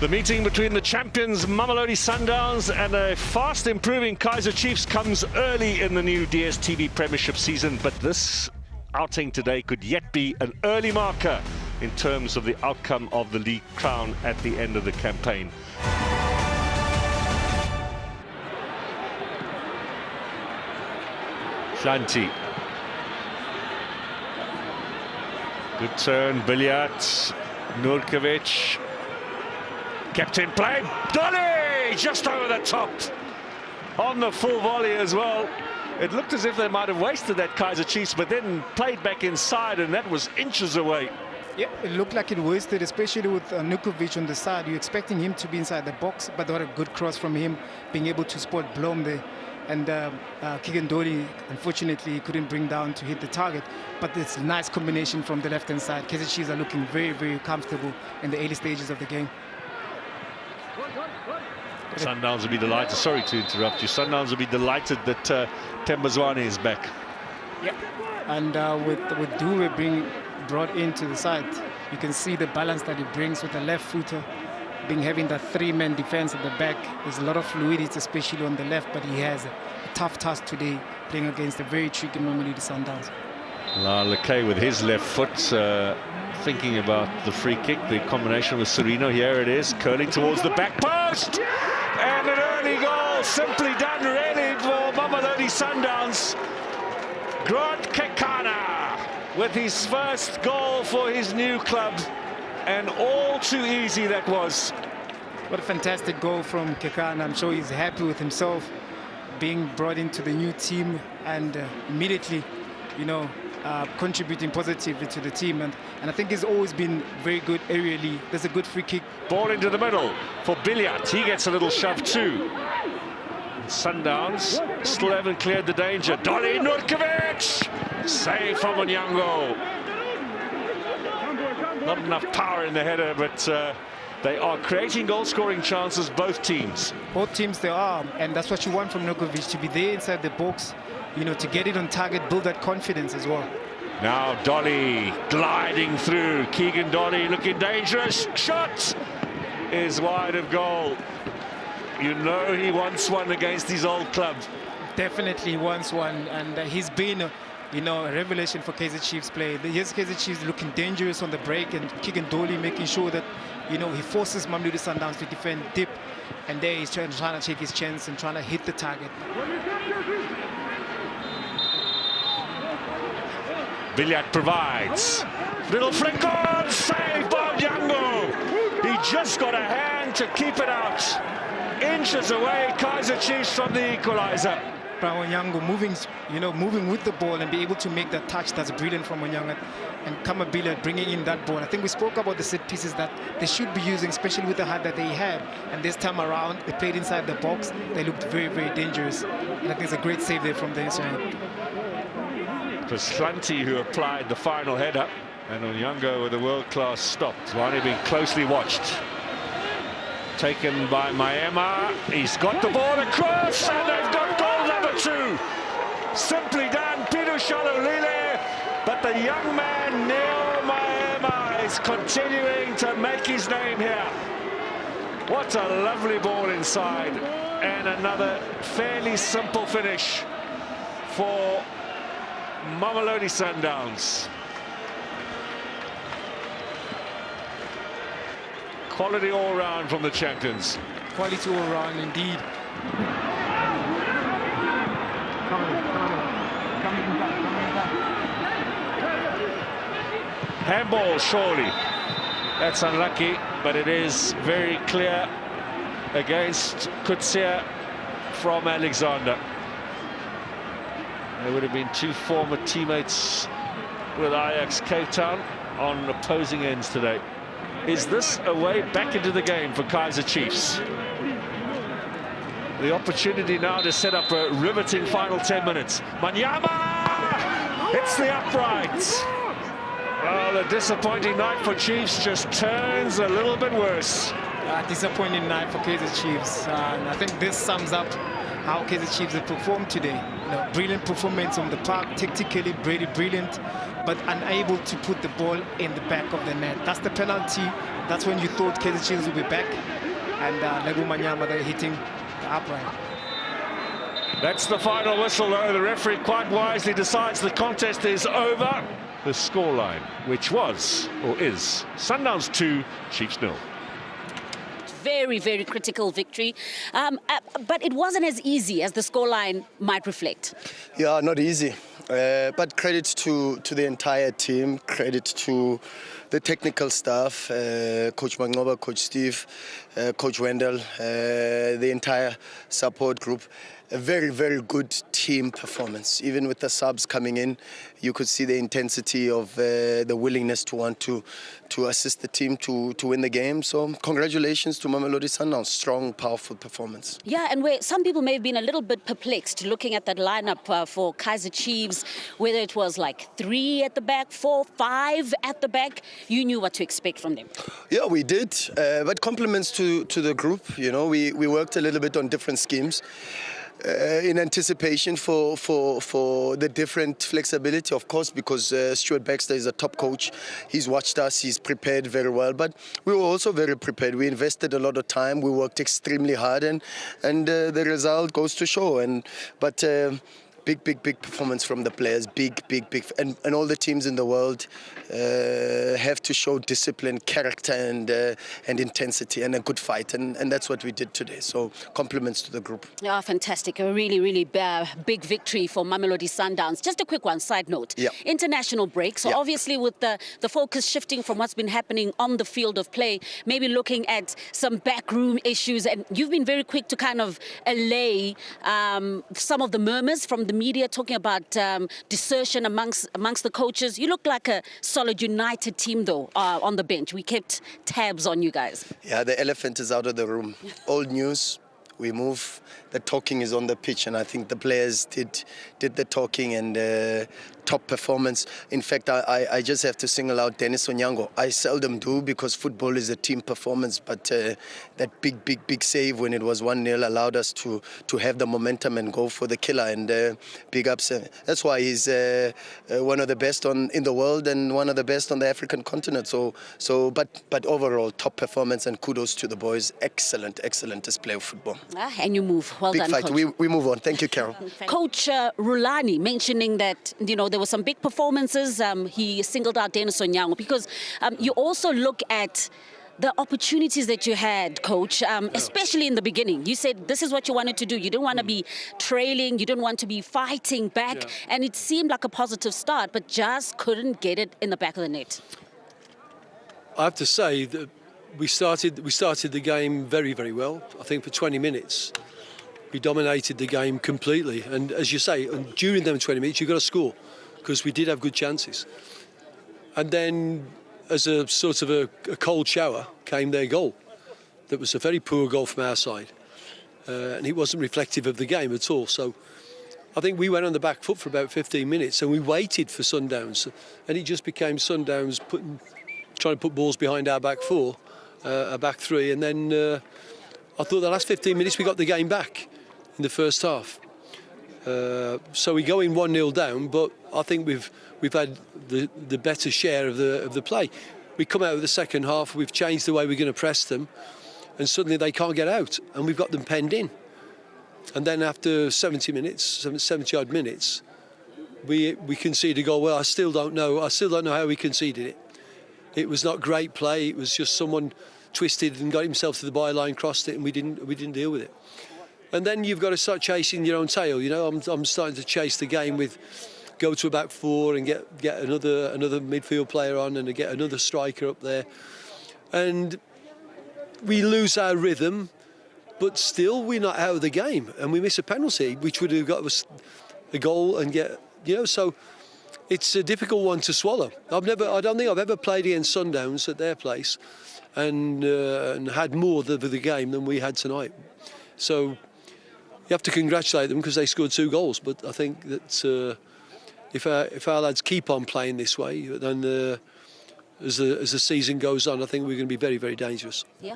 The meeting between the champions Mamelodi Sundowns and a fast improving Kaizer Chiefs comes early in the new Dstv Premiership season, but this outing today could yet be an early marker in terms of the outcome of the league crown at the end of the campaign. Shanti. Good turn, Billiard, Nurkovic. Kept in play, Dolly just over the top on the full volley as well. It looked as if they might have wasted that Kaizer Chiefs, but then played back inside, and that was inches away. Yeah, it looked like it wasted, especially with Nurkovic on the side. You're expecting him to be inside the box, but what a good cross from him, being able to spot Blom there. And Keegan Dolly, unfortunately, he couldn't bring down to hit the target. But it's a nice combination from the left-hand side. Kaizer Chiefs are looking very, very comfortable in the early stages of the game. Sundowns will be delighted. Sorry to interrupt you. Sundowns will be delighted that Tembazwane is back. Yeah, and with Dube being brought into the side, you can see the balance that he brings with the left footer, having that three-man defense at the back. There's a lot of fluidity, especially on the left, but he has a tough task today playing against a very tricky Mamelodi Sundowns. Lekay with his left foot, thinking about the free kick, the combination with Sereno. Here it is, curling towards the back post, and an early goal, simply done really for Mamelodi Sundowns. Grant Kekana with his first goal for his new club, and all too easy that was. What a fantastic goal from Kekana. I'm sure he's happy with himself being brought into the new team and immediately, you know, contributing positively to the team, and I think he's always been very good aerially. There's a good free kick. Ball into the middle for Billiard. He gets a little shove too. Sundowns still haven't cleared the danger. Dolly Nurkovic, save from Onyango. Not enough power in the header, but they are creating goal-scoring chances, both teams. Both teams they are, and that's what you want from Nurkovic, to be there inside the box, you know, to get it on target, build that confidence as well. Now Dolly gliding through. Keegan Dolly looking dangerous. Shot is wide of goal. You know he wants one against his old club. Definitely wants one, and he's been, you know, a revelation for Kaizer Chiefs play. Here's Kaizer Chiefs looking dangerous on the break, and Keegan Dolly making sure that, you know, he forces Mamelodi Sundowns to defend deep, and there he's trying to take his chance and trying to hit the target. Billiard provides. Little flick on, save by Onyango. He just got a hand to keep it out. Inches away, Kaizer Chiefs from the equalizer. Onyango moving, you know, moving with the ball and be able to make that touch. That's brilliant from Onyango. And Kama Billiard bringing in that ball. I think we spoke about the set pieces that they should be using, especially with the height that they have. And this time around, they played inside the box. They looked very, very dangerous. And I think it's a great save there from the inside. It was Slanty who applied the final header, and Onyango with a world-class stop. Zwane being closely watched. Taken by Maema. He's got the ball across, and they've got goal number 2. Simply done, Peter Shalolile. But the young man, Neo Maema, is continuing to make his name here. What a lovely ball inside. And another fairly simple finish for Mamelodi Sundowns. Quality all round from the champions. Quality all round indeed. Handball, surely. That's unlucky, but it is very clear against Kutsia from Alexander. There would have been 2 former teammates with Ajax Cape Town on opposing ends today. Is this a way back into the game for Kaizer Chiefs? The opportunity now to set up a riveting final 10 minutes. Manyama hits the upright. Well, the disappointing night for Chiefs just turns a little bit worse. Disappointing night for Kaizer Chiefs. And I think this sums up how Kaizer Chiefs have performed today. You know, brilliant performance on the park, tactically brilliant, but unable to put the ball in the back of the net. That's the penalty that's when you thought Kaizer Chiefs would be back, and Lego Manyama, they're hitting the upright. That's the final whistle, though. The referee quite wisely decides the contest is over. The scoreline, which was, or is, Sundowns 2, Chiefs 0. Very, very critical victory. But it wasn't as easy as the scoreline might reflect. Yeah, not easy. But credit to the entire team, credit to the technical staff, Coach Mangoba, Coach Steve, Coach Wendell, the entire support group. A very, very good team performance. Even with the subs coming in, you could see the intensity of the willingness to want to assist the team to win the game. So congratulations to Mamelodi Sundowns. Strong, powerful performance. Yeah, and where some people may have been a little bit perplexed looking at that lineup for Kaizer Chiefs, whether it was like 3 at the back, 4, 5 at the back, you knew what to expect from them. Yeah, we did. But compliments to the group. You know, we worked a little bit on different schemes. In anticipation for the different flexibility, of course, because Stuart Baxter is a top coach. He's watched us, he's prepared very well, but we were also very prepared. We invested a lot of time, we worked extremely hard, and the result goes to show. But big performance from the players, big, and all the teams in the world have to show discipline, character, and intensity, and a good fight, and that's what we did today. So compliments to the group. Yeah, fantastic. A really big victory for Mamelodi Sundowns. Just a quick one, side note. Yeah. International break. So obviously with the focus shifting from what's been happening on the field of play, maybe looking at some backroom issues, and you've been very quick to kind of allay some of the murmurs from the media talking about desertion amongst the coaches. You look like a solid united team, though, on the bench. We kept tabs on you guys. Yeah, the elephant is out of the room. Old news. We move. The talking is on the pitch, and I think the players did the talking, and top performance. In fact, I just have to single out Dennis Onyango. I seldom do, because football is a team performance, but that big save when it was 1-0 allowed us to have the momentum and go for the killer, and big ups. That's why he's one of the best in the world and one of the best on the African continent. But overall, top performance, and kudos to the boys. Excellent display of football. And you move. Well big done, fight. Coach. We move on. Thank you, Carol. Coach Rulani mentioning that, you know, there were some big performances. He singled out Dennis Onyango, because you also look at the opportunities that you had, Coach, especially in the beginning. You said this is what you wanted to do. You didn't want to be trailing. You didn't want to be fighting back. Yeah. And it seemed like a positive start, but just couldn't get it in the back of the net. I have to say that we started the game very well. I think for 20 minutes we dominated the game completely, and as you say, and during them 20 minutes you've got to score, because we did have good chances. And then, as a sort of a cold shower, came their goal. That was a very poor goal from our side, and it wasn't reflective of the game at all. So I think we went on the back foot for about 15 minutes, and we waited for Sundowns, and it just became Sundowns trying to put balls behind our back four, our back three, and then I thought the last 15 minutes we got the game back in the first half. So we go in 1-0 down, but I think we've had the better share of the play. We come out of the second half, we've changed the way we're going to press them, and suddenly they can't get out, and we've got them penned in. And then after 70 odd minutes, we conceded a goal. Well, I still don't know how we conceded it. It was not great play. It was just someone twisted and got himself to the byline, crossed it, and we didn't deal with it. And then you've got to start chasing your own tail. You know, I'm starting to chase the game with go to a back four and get another midfield player on and get another striker up there, and we lose our rhythm. But still, we're not out of the game, and we miss a penalty, which would have got us a goal and get, you know. So it's a difficult one to swallow. I don't think I've ever played against Sundowns at their place and had more of the game than we had tonight. So you have to congratulate them because they scored 2 goals. But I think that if our lads keep on playing this way, then as the season goes on, I think we're going to be very dangerous. Yeah.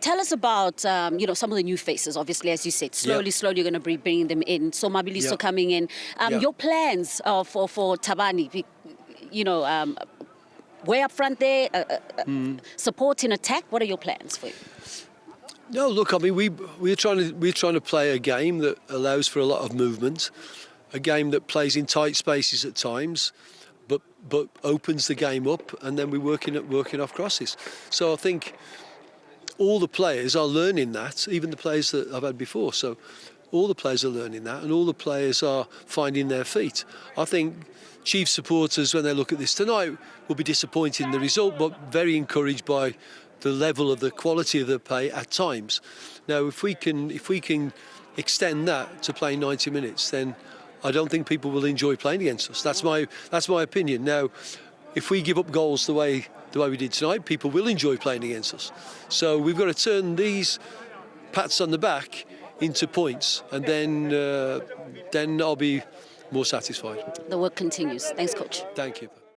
Tell us about some of the new faces. Obviously, as you said, slowly you're going to be bringing them in. So Mabiliso coming in. Your plans for Tabani, way up front there, support in attack. What are your plans for you? No, look, I mean, we're trying to play a game that allows for a lot of movement, a game that plays in tight spaces at times, but opens the game up, and then we're working off crosses. So I think all the players are learning that, even the players that I've had before. So all the players are learning that, and all the players are finding their feet. I think Chiefs supporters, when they look at this tonight, will be disappointed in the result, but very encouraged by the level of the quality of the play at times. Now, if we can extend that to playing 90 minutes, then I don't think people will enjoy playing against us. That's my opinion. Now, if we give up goals the way we did tonight, people will enjoy playing against us. So we've got to turn these pats on the back into points, and then I'll be more satisfied. The work continues. Thanks, Coach. Thank you.